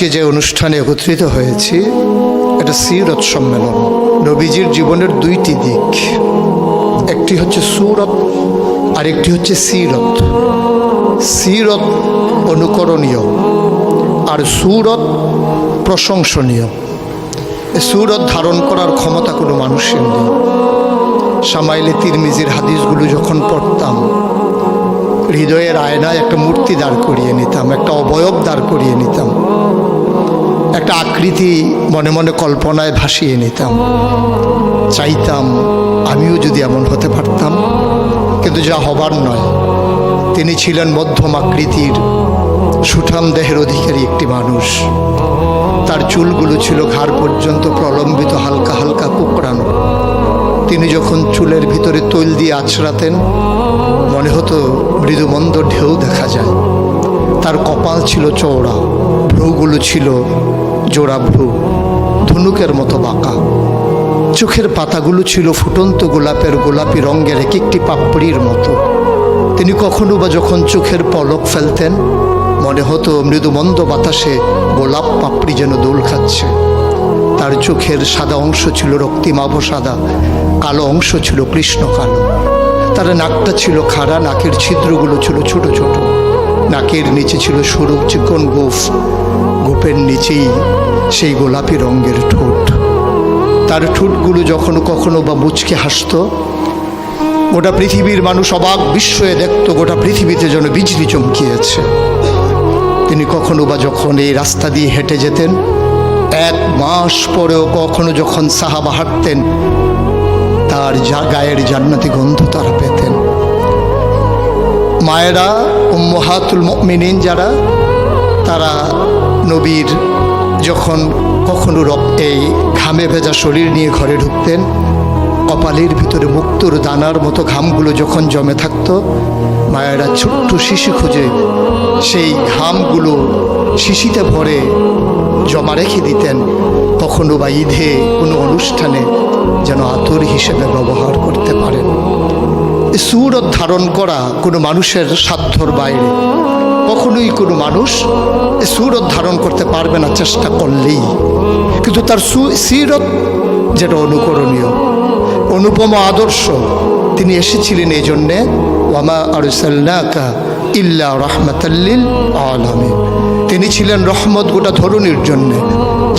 আজকে যে অনুষ্ঠানে একত্রিত হয়েছি এটা সিরত সম্মেলন। নবীজির জীবনের দুইটি দিক, একটি হচ্ছে সুরত আর একটি হচ্ছে সিরত। সিরত অনুকরণীয় আর সুরত প্রশংসনীয়। সুরত ধারণ করার ক্ষমতা কোনো মানুষের নেই। শামাইলে তিরমিজির হাদিসগুলো যখন পড়তাম, হৃদয়ের আয়নায় একটা মূর্তি দাঁড় করিয়ে নিতাম, একটা অবয়ব দাঁড় করিয়ে নিতাম, একটা আকৃতি মনে মনে কল্পনায় ভাসিয়ে নিতাম। চাইতাম আমিও যদি এমন হতে পারতাম, কিন্তু যা হবার নয়। তিনি ছিলেন মধ্যম আকৃতির সুঠাম দেহের অধিকারী একটি মানুষ। তার চুলগুলো ছিল ঘাড় পর্যন্ত প্রলম্বিত, হালকা হালকা কুকড়ানো। তিনি যখন চুলের ভিতরে তৈল দিয়ে আছড়াতেন, মনে হতো মৃদুমন্দ ঢেউ দেখা যায়। তার কপাল ছিল চওড়া, ভ্রুগুলো ছিল জোড়া ভ্রু, ধনুকের মতো বাঁকা। চোখের পাতাগুলো ছিল ফুটন্ত গোলাপের গোলাপি রঙের এক একটি পাপড়ির মতো। তিনি কখনো বা যখন চোখের পলক ফেলতেন, মনে হতো মৃদুমন্দ বাতাসে গোলাপ পাপড়ি যেন দোল খাচ্ছে। তার চোখের সাদা অংশ ছিল রক্তিমাভ সাদা, কালো অংশ ছিল কৃষ্ণ কালো। তার নাকটা ছিল খাড়া, নাকের ছিদ্রগুলো ছিল ছোট ছোট। নাকের নিচে ছিল সরু চিকন গোঁফ, গোঁফের নিচেই সেই গোলাপি রঙের ঠোঁট। তার ঠোঁটগুলো যখন কখনো বা মুচকে হাসত, গোটা পৃথিবীর মানুষ অবাক বিস্ময়ে দেখত গোটা পৃথিবীতে যেন বিজলি চমকিয়েছে। তিনি কখনো বা যখন এই রাস্তা দিয়ে হেঁটে যেতেন, 1 মাস পরেও কখনো যখন সাহাবা হাঁটতেন, তার গায়ের জান্নাতি গন্ধ তারা পেতেন। মায়েরা উম্মাহাতুল মুমিনিন যারা, তারা নবীর যখন কখনো এই ঘামে ভেজা শরীর নিয়ে ঘরে ঢুকতেন, কপালের ভিতরে মুক্তোর দানার মতো ঘামগুলো যখন জমে থাকতো, মায়েরা ছোট্ট শিশি খুঁজে সেই ঘামগুলো শিশিতে ভরে জমা রেখে দিতেন, কখনো বা ঈদে কোনো অনুষ্ঠানে যেন আতর হিসেবে ব্যবহার করতে পারেন। সুরত ধারণ করা কোনো মানুষের সাধ্যর বাইরে। কখনোই কোনো মানুষ সুরত ধারণ করতে পারবে না চেষ্টা করলেই, কিন্তু তার সিরত যেটা অনুকরণীয়, অনুপম আদর্শ। তিনি এসেছিলেন এই জন্যে, ওয়ামা আরসালনাকা ইল্লা রাহমাতাল লিল আলামিন। তিনি ছিলেন রহমত গোটা ধরনীর জন্যে।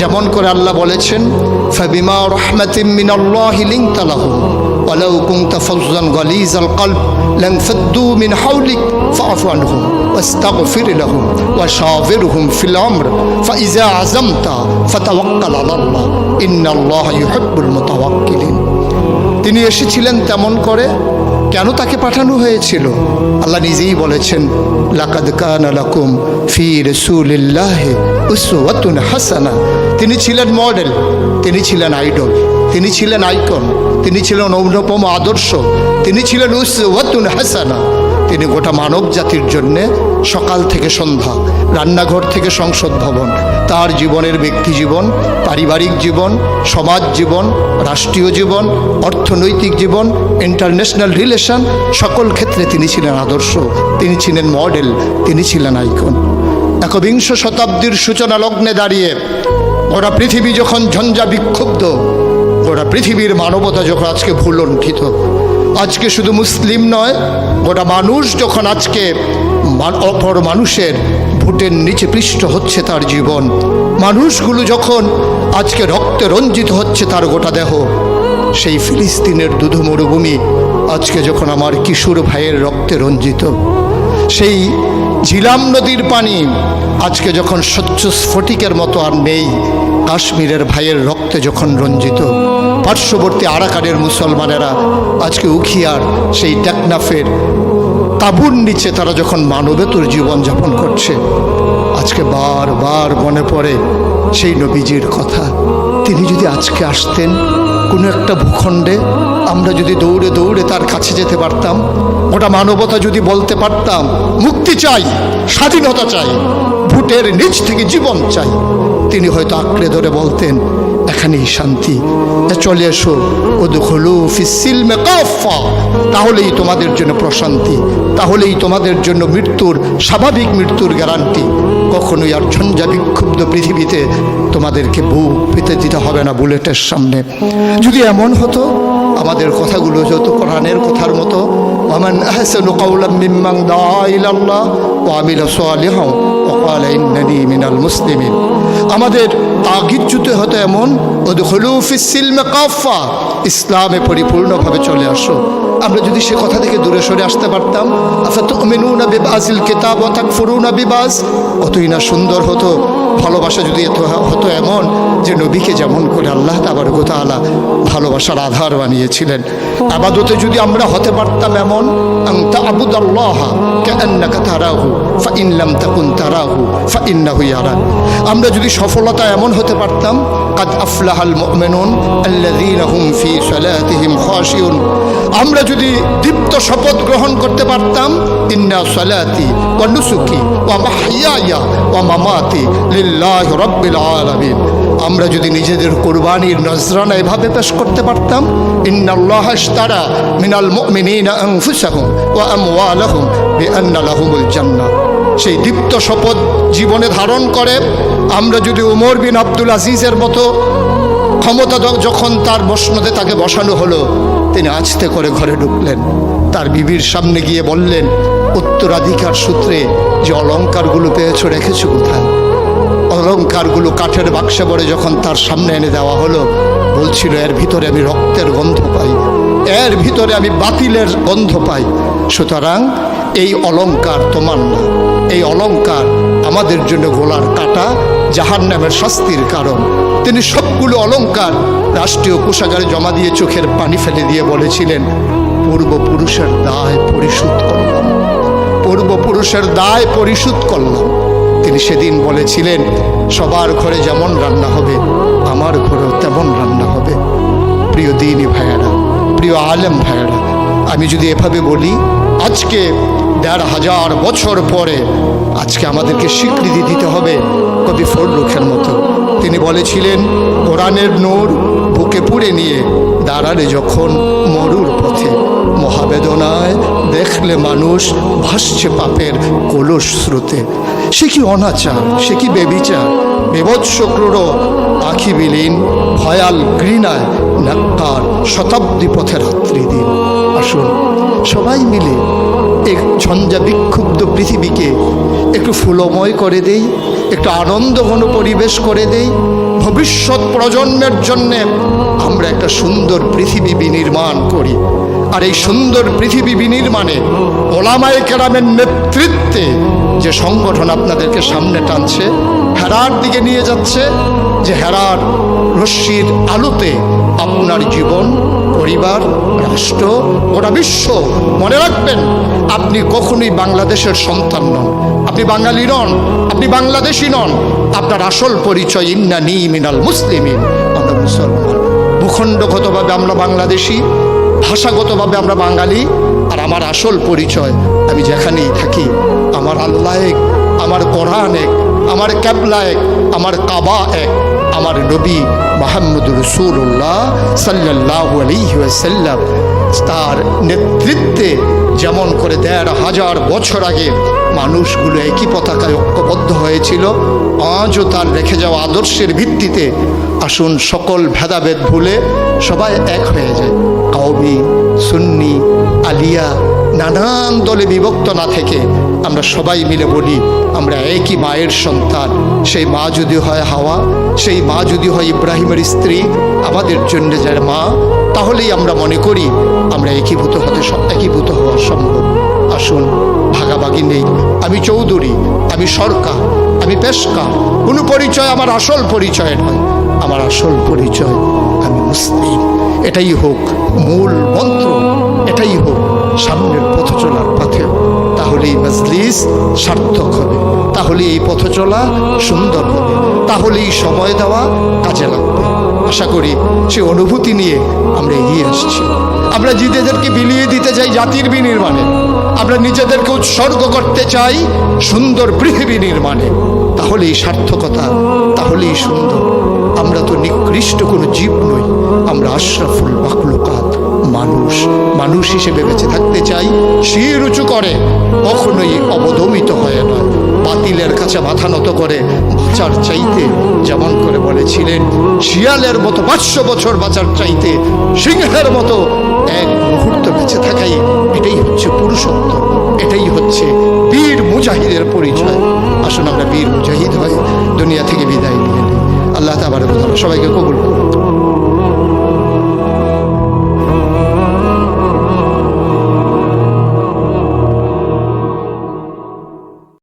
যেমন করে আল্লাহ বলেছেন, ফাবিমা রাহমাতিম মিনাল্লাহি লিনতা লাহুম ওয়ালাউ কুনতা ফাজ্জান গালিজাল কলব লানফাদ্দু মিন হাওলিক ফাআফু আনহুম ওয়াস্তাগফির লাহুম ওয়াশাওিরহুম ফিল আমর ফাইযা আযামতা ফাতাওয়াক্কাল আলাল্লাহ ইন্নাল্লাহা ইউহিব্বুল মুতাওয়াক্কিলিন। তিনি এসেছিলেন তেমন করে। কেন তাকে পাঠানো হয়েছিল? আল্লাহ নিজেই বলেছেন, লাকাদ কানা লাকুম ফি রাসূলিল্লাহি উসওয়াতুন হাসানা। তিনি ছিলেন মডেল, তিনি ছিলেন আইডল, তিনি ছিলেন আইকন, তিনি ছিলেন অনুপম আদর্শ, তিনি ছিলেন উসওয়াতুন হাসানা। তিনি গোটা মানব জাতির জন্যে সকাল থেকে সন্ধ্যা, রান্নাঘর থেকে সংসদ ভবন, তার জীবনের ব্যক্তি জীবন, পারিবারিক জীবন, সমাজ জীবন, রাষ্ট্রীয় জীবন, অর্থনৈতিক জীবন, ইন্টারন্যাশনাল রিলেশন, সকল ক্ষেত্রে তিনি ছিলেন আদর্শ, তিনি ছিলেন মডেল, তিনি ছিলেন আইকন। ১বিংশ শতাব্দীর সূচনা লগ্নে দাঁড়িয়ে গোটা পৃথিবী যখন ঝঞ্ঝা বিক্ষুব্ধ, গোটা পৃথিবীর মানবতা যখন আজকে ভুলণ্ঠিত, আজকে শুধু মুসলিম নয়, গোটা মানুষ যখন আজকে অপর মানুষের ভোটের নিচে পৃষ্ঠ হচ্ছে তার জীবন, মানুষগুলো যখন আজকে রক্তে রঞ্জিত হচ্ছে তার গোটা দেহ, সেই ফিলিস্তিনের দুধু মরুভূমি আজকে যখন আমার কিশোর ভাইয়ের রক্তে রঞ্জিত, সেই ঝিলাম নদীর পানি আজকে যখন স্বচ্ছ স্ফটিকের মতো আর নেই, কাশ্মীরের ভাইয়ের রক্তে যখন রঞ্জিত, পার্শ্ববর্তী আরাকানের মুসলমানেরা আজকে উখিয়ার সেই টেকনাফের তাঁবুর নিচে তারা যখন মানবেতর জীবনযাপন করছে, আজকে বারবার মনে পড়ে সেই নবীজির কথা। তিনি যদি আজকে আসতেন কোনো একটা ভূখণ্ডে, আমরা যদি দৌড়ে দৌড়ে তার কাছে যেতে পারতাম, গোটা মানবতা যদি বলতে পারতাম মুক্তি চাই, স্বাধীনতা চাই, ভোটের নিচ থেকে জীবন চাই, তিনি হয়তো আঁকড়ে ধরে বলতেন, এখানেই শান্তি। চলে এসো উদখুলু ফিস-সিলমি কাফা, তাহলেই তোমাদের জন্য প্রশান্তি, তাহলেই তোমাদের জন্য মৃত্যুর, স্বাভাবিক মৃত্যুর গ্যারান্টি। কখনোই আর ঝঞ্ঝা বিক্ষুব্ধ পৃথিবীতে তোমাদেরকে বুক পেতে দিতে হবে না বুলেটের সামনে। যদি এমন হতো, আমাদের কথাগুলো যত কোরআনের কথার মতো, ওয়ামান আহসানু কাওলাম মিম্মান দাআ ইলাল্লাহ ওয়া আমিলা সালিহান ওয়া ক্বালা ইন্নানী মিনাল মুসলিমিন, আমাদের তাগিদ জুতে হতো এমন উদখুলু ফিস-সিলমি কাফা, ইসলামে পরিপূর্ণভাবে চলে আসো। আমরা যদি সে কথা থেকে দূরে সরে আসতে পারতাম, আফাতুমিনুনা বিবাযিল কিতাব ওয়া তাকফুরুনা বিবায, কতই না সুন্দর হতো। ভালোবাসা যদি এত হতো এমন যে নবীকে যেমন করে আল্লাহ তাবারক ওয়া তাআলা ভালোবাসার আধার বানিয়েছিলেন, ইবাদতে যদি আমরা হতে পারতাম এমন, আনতা আবুদাল্লাহা কাআন্নাকা তারাহু ফাইন লাম তাকুন তারাহু ফাইন্নাহু ইয়ারাক, আমরা যদি সফলতা এমন হতে পারতাম, কাদ আফলাহাল মুমিনুন আল্লাযীনা হুম ফি সালাতিহিম খাশিউন, আমরা যদি দীপ্ত শপথ গ্রহণ করতে পারতাম, ইন্না সালাতি ওয়া নুসুকি ওয়া মাহইয়ায়া ওয়া মামাতি লিল্লাহি রাব্বিল আলামিন, আমরা যদি নিজেদের কুরবানির নজরানা এভাবে পেশ করতে পারতাম, ইন্নাল্লাহা ইশতারা মিনাল মুমিনিনা আনফুসাহুম ওয়া আমওয়ালাহুম বিআন্না লাহুমুল জান্নাহ, সেই দীপ্ত শপথ জীবনে ধারণ করে আমরা যদি উমর বিন আব্দুল আজিজের মতো ক্ষমতা যখন তার মসনদে তাকে বসানো হলো, তিনি আস্তে করে ঘরে ঢুকলেন, তার বিবির সামনে গিয়ে বললেন, উত্তরাধিকার সূত্রে যে অলংকারগুলো পেয়েছো রেখেছো কোথায়? অলংকারগুলো কাঠের বাক্সে ভরে যখন তার সামনে এনে দেওয়া হলো, বলছিল এর ভিতরে আমি রক্তের গন্ধ পাই, এর ভিতরে আমি বাতিলের গন্ধ পাই, সুতরাং এই অলংকার তোমার না, এই অলংকার আমাদের জন্য গোলার কাটা, জাহান্নামের শাস্তির কারণ। তিনি সবগুলো অলংকার রাষ্ট্রীয় কোষাগারে জমা দিয়ে চোখের পানি ফেলে দিয়ে বলেছিলেন, পূর্বপুরুষের দায় পরিশোধ করলাম, পূর্বপুরুষের দায় পরিশোধ করলাম। তিনি সেদিন বলেছিলেন, সবার ঘরে যেমন রান্না হবে আমার ঘরেও তেমন রান্না হবে। প্রিয় দ্বীনি ভাইয়েরা, প্রিয় আলেম ভাইয়েরা, আমি যদি এভাবে বলি, আজকে ১৫০০ বছর পরে আজকে আমাদেরকে স্বীকৃতি দিতে হবে কবি ফররুখের মতো। তিনি বলেছিলেন, কোরআনের নূর বুকে পুড়ে নিয়ে দাঁড়ালে যখন মরুর পথে, মহাবেদনায় দেখলে মানুষ ভাসছে পাপের কলস স্রোতে, সে কি অনাচার, সে কি বেবিচার, বিভৎস ক্রূর আখি বিলীন ভয়াল ঘৃণায় নাক্কার শতাব্দী পথের রাত্রি দিন। আসুন সবাই মিলে এক ঝঞ্ঝা বিক্ষুব্ধ পৃথিবীকে একটু ফুলময় করে দেই, একটু আনন্দঘন পরিবেশ করে দেই, ভবিষ্যৎ প্রজন্মের জন্যে আমরা একটা সুন্দর পৃথিবী বিনির্মাণ করি। আর এই সুন্দর পৃথিবী বিনির্মাণে ওলামায়ে কেরামের নেতৃত্বে যে সংগঠন আপনাদেরকে সামনে টানছে, হেরার দিকে নিয়ে যাচ্ছে, যে হেরার রশ্মির আলোতে আপনার জীবন, পরিবার, রাষ্ট্র, গোটা বিশ্ব, মনে রাখবেন আপনি কখনোই বাংলাদেশের সন্তান নন, আপনি বাঙালি নন, আপনি বাংলাদেশি নন, আপনার আসল পরিচয় ইন্নানী মিনাল মুসলিমিন, আমরা মুসলমান। ভূখণ্ডগতভাবে আমরা বাংলাদেশি, ভাষাগতভাবে আমরা বাঙালি, আর আমার আসল পরিচয় আমি যেখানেই থাকি আমার আল্লাহ এক, আমার কোরআন এক, আমার ক্যাবলা এক, আমার কাবা এক, আমার নবী মুহাম্মদুর রাসূলুল্লাহ সাল্লাল্লাহু আলাইহি ওয়াসাল্লাম তার নেতৃত্বে যেমন করে ১৫০০ বছর আগে মানুষগুলো একই পতাকায় ঐক্যবদ্ধ হয়েছিল, আজও তার রেখে যাওয়া আদর্শের ভিত্তিতে আসুন সকল ভেদাভেদ ভুলে সবাই এক হয়ে যায়। কওমি, সুন্নি, আলিয়া, নানান দলে বিভক্ত না থেকে আমরা সবাই মিলে বলি আমরা একই মায়ের সন্তান। সেই মা যদি হয় হাওয়া, সেই মা যদি হয় ইব্রাহিমের স্ত্রী, আমাদের জন্য যার মা, তাহলেই আমরা মনে করি আমরা একীভূত হওয়া সম্ভব। আসুন ভাগাভাগি নেই, আমি চৌধুরী, আমি সরকার, আমি পেশকা, কোনো পরিচয় আমার আসল পরিচয় নয়, আমার আসল পরিচয় আমি মুসলিম। এটাই হোক মূল মন্ত্র, এটাই হোক সামনের পথ চলার পথে, তাহলেই মজলিস সার্থক হবে, তাহলে এই পথ চলা সুন্দর হবে, তাহলেই সময় দেওয়া কাজে লাগবে। আশা করি সে অনুভূতি নিয়ে আমরা এগিয়ে আসছি। আমরা নিজেদেরকে বিলিয়ে দিতে চাই জাতির বিনির্মাণে, আমরা নিজেদেরকে উৎসর্গ করতে চাই সুন্দর পৃথিবী নির্মাণে, তাহলেই সার্থকতা, তাহলেই সুন্দর। আমরা তো নিকৃষ্ট নিকৃষ্ট কোনো জীব নই, আমরা আশরাফুল মাখলুকাত, মানুষ হিসেবে বেঁচে থাকতে চাই। শির উঁচু করে কখনোই অবদমিত হয় না, বাতিলের কাছে মাথা নত করে বাঁচার চাইতে, যেমন করে বলেছিলেন শিয়ালের মতো 500 বছর বাঁচার চাইতে সিংহের মতো এক মুহূর্ত বেঁচে থাকাই, এটাই হচ্ছে পুরুষত্ব, এটাই হচ্ছে বীর মুজাহিদের পরিচয়। আসুন আমরা বীর মুজাহিদ হয়ে দুনিয়া থেকে বিদায় নিয়ে নিই। আল্লাহ তাবারক ওয়া তাআলা সবাইকে কবুল করুন।